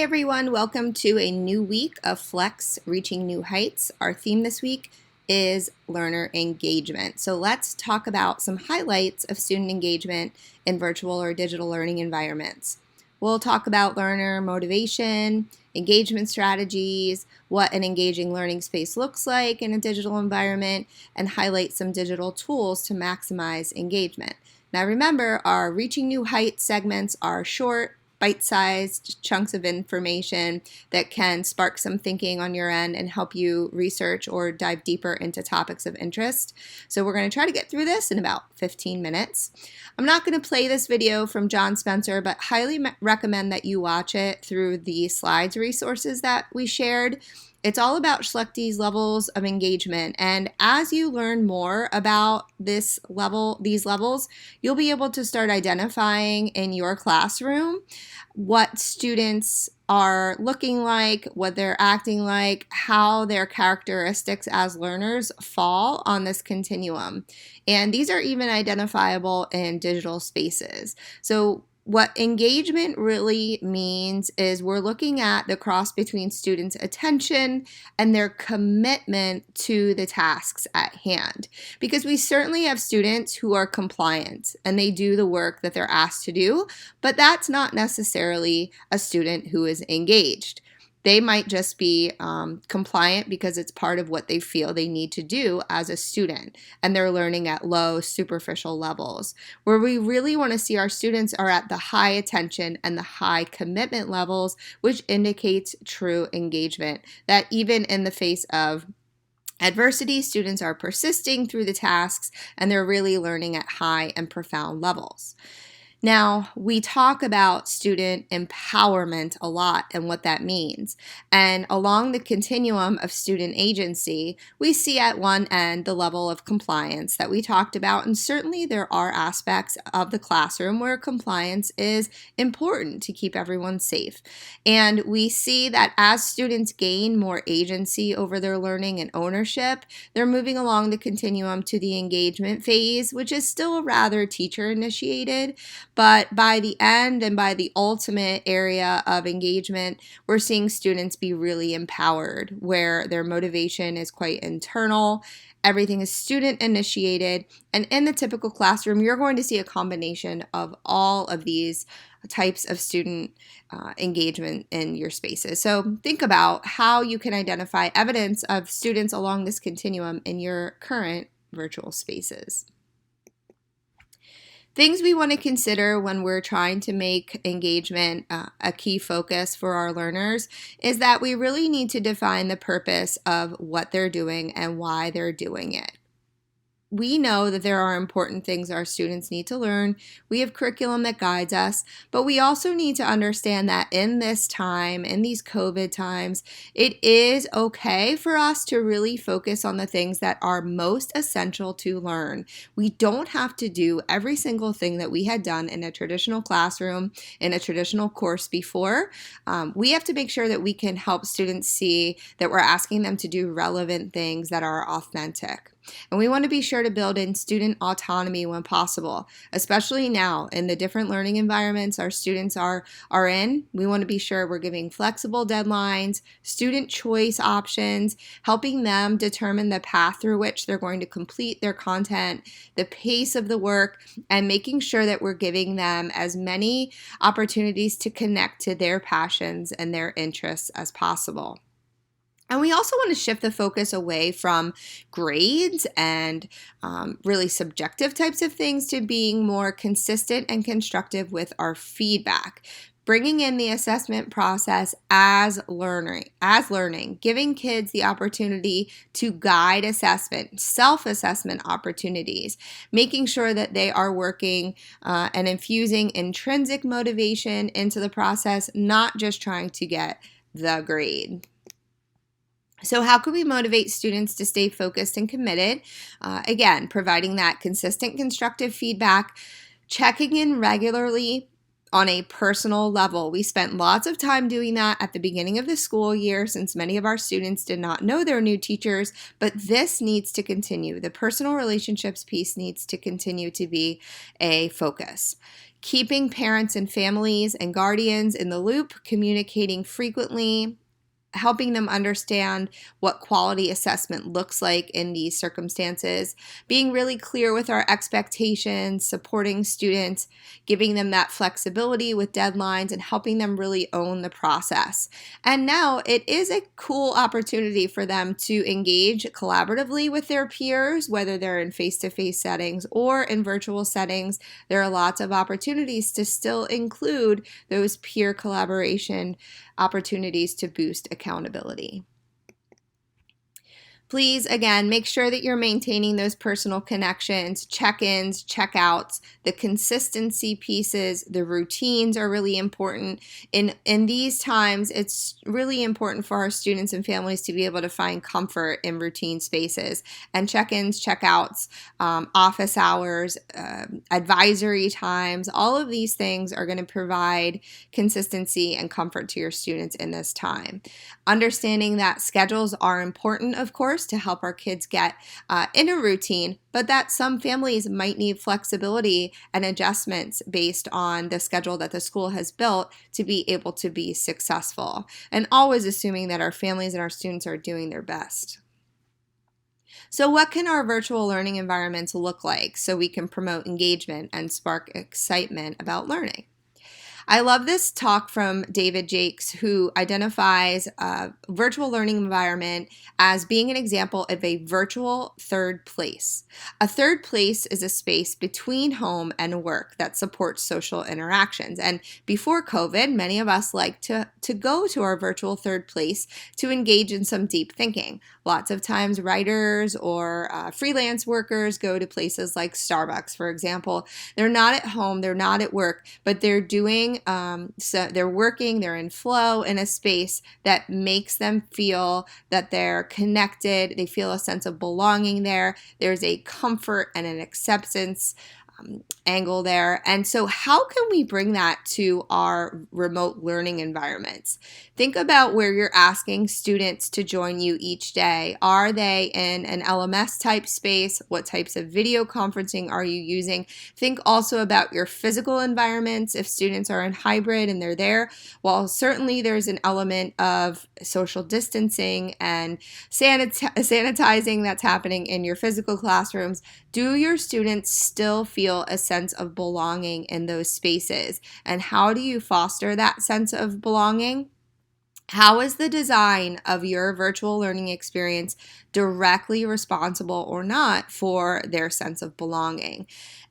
Hi everyone, welcome to a new week of Flex Reaching New Heights. Our theme this week is learner engagement. So let's talk about some highlights of student engagement in virtual or digital learning environments. We'll talk about learner motivation, engagement strategies, what an engaging learning space looks like in a digital environment, and highlight some digital tools to maximize engagement. Now remember, our Reaching New Heights segments are short, bite-sized chunks of information that can spark some thinking on your end and help you research or dive deeper into topics of interest. So we're going to try to get through this in about 15 minutes. I'm not going to play this video from John Spencer, but highly recommend that you watch it through the slides resources that we shared. It's all about Schlechty's levels of engagement, and as you learn more about these levels, you'll be able to start identifying in your classroom what students are looking like, what they're acting like, how their characteristics as learners fall on this continuum. And these are even identifiable in digital spaces. So what engagement really means is we're looking at the cross between students' attention and their commitment to the tasks at hand. Because we certainly have students who are compliant and they do the work that they're asked to do, but that's not necessarily a student who is engaged. They might just be compliant because it's part of what they feel they need to do as a student, and they're learning at low, superficial levels. Where we really want to see our students are at the high attention and the high commitment levels, which indicates true engagement, that even in the face of adversity, students are persisting through the tasks and they're really learning at high and profound levels. Now, we talk about student empowerment a lot and what that means. And along the continuum of student agency, we see at one end the level of compliance that we talked about. And certainly there are aspects of the classroom where compliance is important to keep everyone safe. And we see that as students gain more agency over their learning and ownership, they're moving along the continuum to the engagement phase, which is still rather teacher initiated. But by the end and by the ultimate area of engagement, we're seeing students be really empowered, where their motivation is quite internal. Everything is student initiated. And in the typical classroom, you're going to see a combination of all of these types of student engagement in your spaces. So think about how you can identify evidence of students along this continuum in your current virtual spaces. Things we want to consider when we're trying to make engagement a key focus for our learners is that we really need to define the purpose of what they're doing and why they're doing it. We know that there are important things our students need to learn. We have curriculum that guides us, but we also need to understand that in this time, in these COVID times, it is okay for us to really focus on the things that are most essential to learn. We don't have to do every single thing that we had done in a traditional classroom, in a traditional course before. We have to make sure that we can help students see that we're asking them to do relevant things that are authentic. And we want to be sure to build in student autonomy when possible, especially now in the different learning environments our students are in. We want to be sure we're giving flexible deadlines, student choice options, helping them determine the path through which they're going to complete their content, the pace of the work, and making sure that we're giving them as many opportunities to connect to their passions and their interests as possible. And we also want to shift the focus away from grades and really subjective types of things to being more consistent and constructive with our feedback. Bringing in the assessment process as learning, giving kids the opportunity to guide assessment, self-assessment opportunities, making sure that they are working and infusing intrinsic motivation into the process, not just trying to get the grade. So how can we motivate students to stay focused and committed? Again, providing that consistent constructive feedback, checking in regularly on a personal level. We spent lots of time doing that at the beginning of the school year since many of our students did not know their new teachers, but this needs to continue. The personal relationships piece needs to continue to be a focus. Keeping parents and families and guardians in the loop, communicating frequently, helping them understand what quality assessment looks like in these circumstances, being really clear with our expectations, supporting students, giving them that flexibility with deadlines, and helping them really own the process. And now it is a cool opportunity for them to engage collaboratively with their peers, whether they're in face-to-face settings or in virtual settings. There are lots of opportunities to still include those peer collaboration opportunities to boost accountability. Please, again, make sure that you're maintaining those personal connections, check-ins, check-outs, the consistency pieces, the routines are really important. In these times, it's really important for our students and families to be able to find comfort in routine spaces. And check-ins, check-outs, office hours, advisory times, all of these things are going to provide consistency and comfort to your students in this time. Understanding that schedules are important, of course, to help our kids get in a routine, but that some families might need flexibility and adjustments based on the schedule that the school has built to be able to be successful, and always assuming that our families and our students are doing their best. So what can our virtual learning environments look like so we can promote engagement and spark excitement about learning? I love this talk from David Jakes, who identifies a virtual learning environment as being an example of a virtual third place. A third place is a space between home and work that supports social interactions. And before COVID, many of us like to go to our virtual third place to engage in some deep thinking. Lots of times writers or freelance workers go to places like Starbucks, for example. They're not at home, they're not at work, but they're doing so they're working, they're in flow in a space that makes them feel that they're connected, they feel a sense of belonging there, there's a comfort and an acceptance angle there. And so how can we bring that to our remote learning environments? Think about where you're asking students to join you each day. Are they in an LMS type space? What types of video conferencing are you using? Think also about your physical environments. If students are in hybrid and they're there, while certainly there's an element of social distancing and sanitizing that's happening in your physical classrooms, do your students still feel a sense of belonging in those spaces? And how do you foster that sense of belonging? How is the design of your virtual learning experience directly responsible or not for their sense of belonging?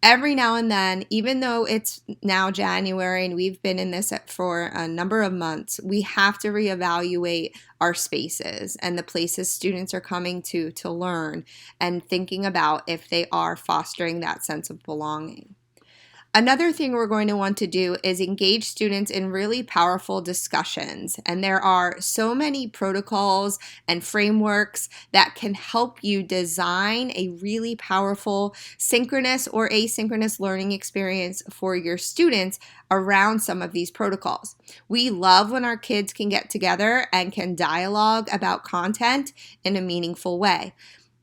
Every now and then, even though it's now January and we've been in this for a number of months, we have to reevaluate our spaces and the places students are coming to learn, and thinking about if they are fostering that sense of belonging. Another thing we're going to want to do is engage students in really powerful discussions. And there are so many protocols and frameworks that can help you design a really powerful synchronous or asynchronous learning experience for your students around some of these protocols. We love when our kids can get together and can dialogue about content in a meaningful way.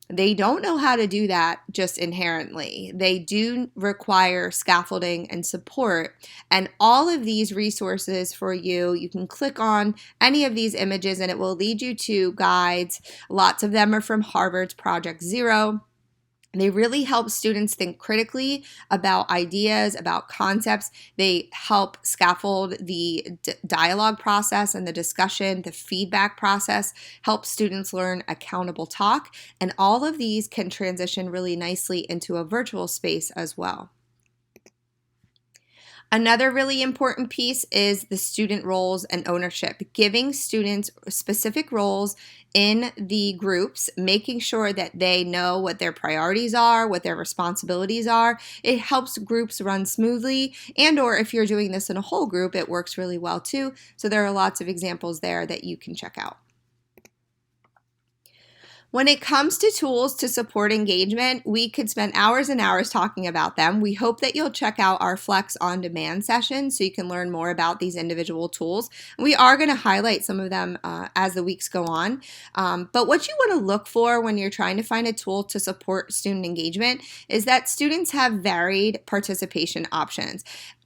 They don't know how to do that just inherently. They do require scaffolding and support. And all of these resources for you, you can click on any of these images and it will lead you to guides. Lots of them are from Harvard's Project Zero. They really help students think critically about ideas, about concepts. They help scaffold the dialogue process and the discussion, the feedback process, help students learn accountable talk, and all of these can transition really nicely into a virtual space as well. Another really important piece is the student roles and ownership, giving students specific roles in the groups, making sure that they know what their priorities are, what their responsibilities are. It helps groups run smoothly, and or if you're doing this in a whole group, it works really well too. So there are lots of examples there that you can check out. When it comes to tools to support engagement, we could spend hours and hours talking about them. We hope that you'll check out our Flex On Demand session so you can learn more about these individual tools. We are going to highlight some of them as the weeks go on. But what you want to look for when you're trying to find a tool to support student engagement is that students have varied participation options.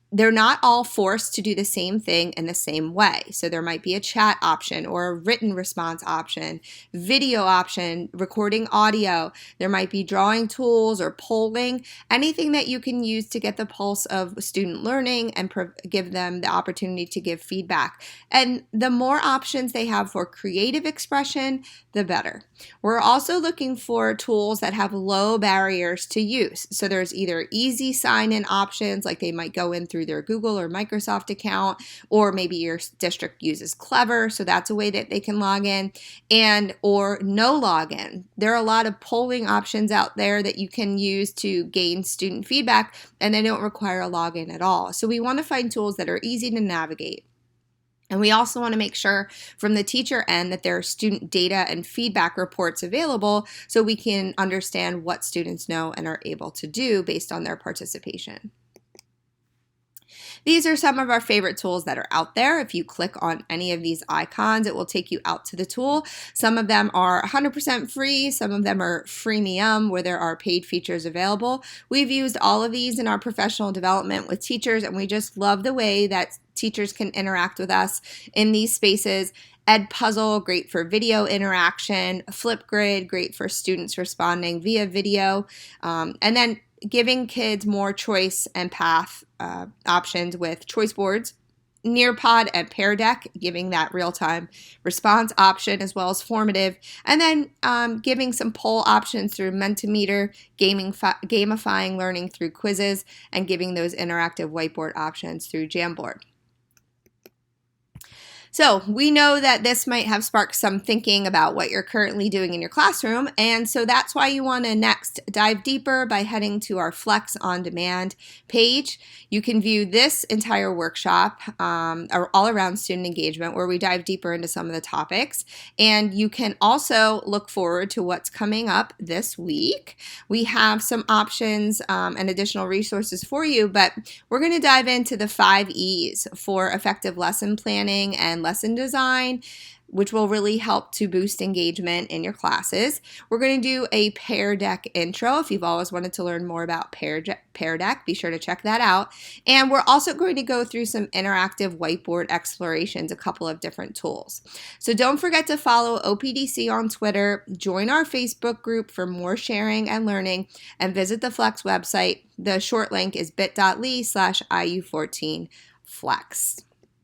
they're not all forced to do the same thing in the same way. So there might be a chat option or a written response option, video option, recording audio. There might be drawing tools or polling, anything that you can use to get the pulse of student learning and give them the opportunity to give feedback. And the more options they have for creative expression, the better. We're also looking for tools that have low barriers to use. So there's either easy sign-in options, like they might go in through their Google or Microsoft account, or maybe your district uses Clever, so that's a way that they can log in, and or no login. There are a lot of polling options out there that you can use to gain student feedback, and they don't require a login at all. So we want to find tools that are easy to navigate. And we also want to make sure from the teacher end that there are student data and feedback reports available so we can understand what students know and are able to do based on their participation. These are some of our favorite tools that are out there. If you click on any of these icons, it will take you out to the tool. Some of them are 100% free. Some of them are freemium, where there are paid features available. We've used all of these in our professional development with teachers, and we just love the way that teachers can interact with us in these spaces. Edpuzzle, great for video interaction. Flipgrid, great for students responding via video. And then giving kids more choice and path options with choice boards, Nearpod and Pear Deck, giving that real-time response option as well as formative, and then giving some poll options through Mentimeter, gamifying learning through quizzes, and giving those interactive whiteboard options through Jamboard. So we know that this might have sparked some thinking about what you're currently doing in your classroom, and so that's why you want to next dive deeper by heading to our Flex On Demand page. You can view this entire workshop all around student engagement, where we dive deeper into some of the topics, and you can also look forward to what's coming up this week. We have some options and additional resources for you, but we're going to dive into the 5 E's for effective lesson planning and lesson design, which will really help to boost engagement in your classes. We're going to do a Pear Deck intro. If you've always wanted to learn more about Pear Deck, be sure to check that out. And we're also going to go through some interactive whiteboard explorations, a couple of different tools. So don't forget to follow OPDC on Twitter, join our Facebook group for more sharing and learning, and visit the Flex website. The short link is bit.ly/IU14Flex.